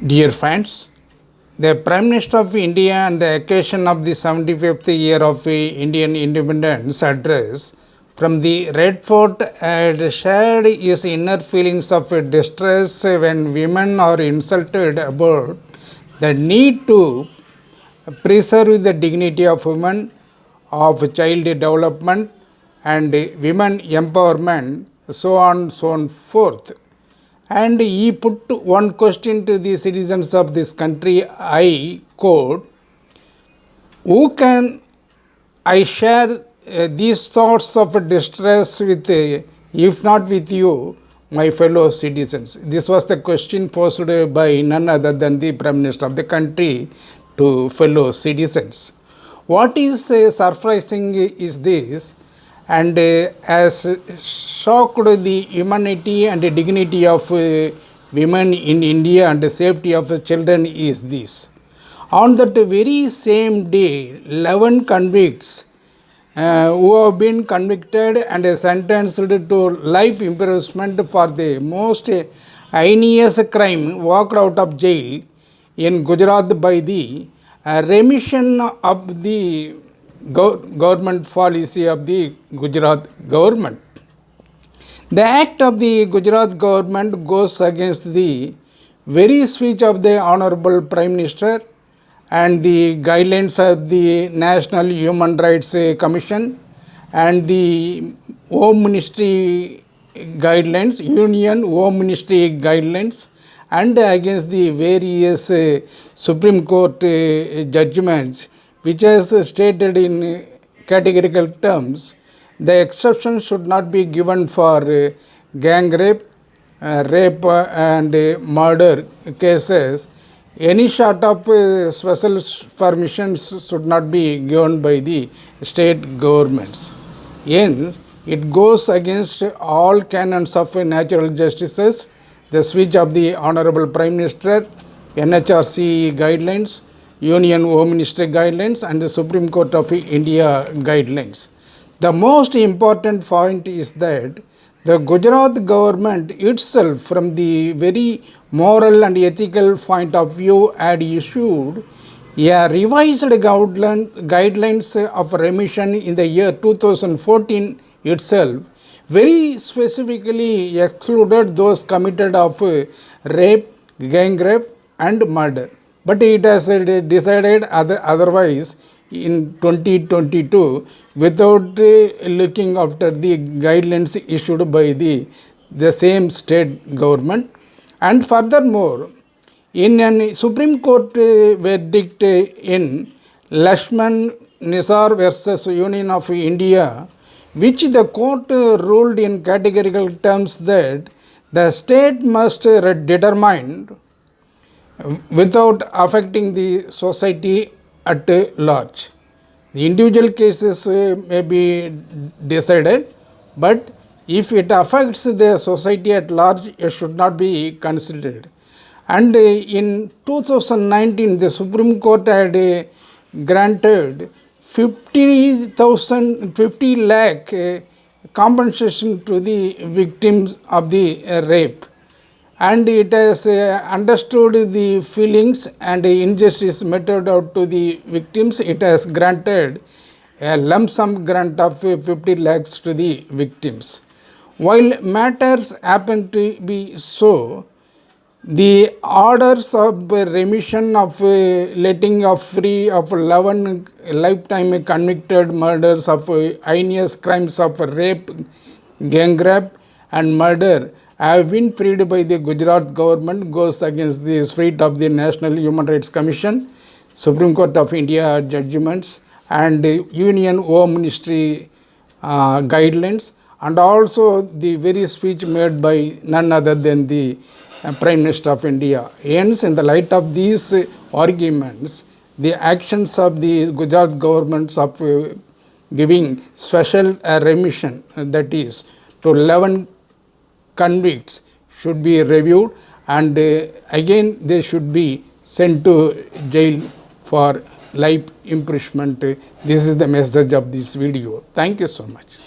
Dear friends, the Prime Minister of India on the occasion of the 75th year of Indian independence address from the Red Fort had shared his inner feelings of distress when women are insulted about the need to preserve the dignity of women, of child development and women empowerment, so on so forth. And he put one question to the citizens of this country, I quote, who can I share these thoughts of distress with, if not with you, my fellow citizens? This was the question posed by none other than the Prime Minister of the country to fellow citizens. What is surprising is this, and has shocked the humanity and dignity of women in India and the safety of children is this. On that very same day, 11 convicts who have been convicted and sentenced to life imprisonment for the most heinous crime walked out of jail in Gujarat by the remission of the government policy of the Gujarat government. The act of the Gujarat government goes against the very speech of the Honorable Prime Minister and the guidelines of the National Human Rights Commission and the Home Ministry guidelines, Union Home Ministry guidelines, and against the various Supreme Court judgments which has stated in categorical terms the exception should not be given for gang rape, rape and murder cases. Any sort of special permissions should not be given by the state governments. Hence, it goes against all canons of natural justices, the speech of the Honorable Prime Minister, Nhrc guidelines, Union Home Ministry guidelines and the Supreme Court of India guidelines. The most important point is that the Gujarat government itself, from the very moral and ethical point of view, had issued a revised guidelines of remission in the year 2014 itself, very specifically excluded those committed of rape, gang rape and murder. But it has decided otherwise in 2022 without looking after the guidelines issued by the same state government. And furthermore, in a Supreme Court verdict in Nhrc versus Union of India, which the court ruled in categorical terms that the state must determine without affecting the society at large. The individual cases may be decided, but if it affects the society at large, it should not be considered. And in 2019, the Supreme Court had granted 50 lakh compensation to the victims of the rape. And it has understood the feelings and injustice meted out to the victims. It has granted a lump sum grant of 50 lakhs to the victims. While matters happen to be so, the orders of remission of letting of free of 11 lifetime convicted murders of heinous crimes of rape, gang rape and murder have been freed by the Gujarat government goes against the spirit of the National Human Rights Commission, Supreme Court of India judgments and Union Home Ministry guidelines, and also the very speech made by none other than the Prime Minister of India. Hence, in the light of these arguments, the actions of the Gujarat governments of giving special remission, that is to 11 convicts, should be reviewed, and again they should be sent to jail for life imprisonment. This is the message of this video. Thank you so much.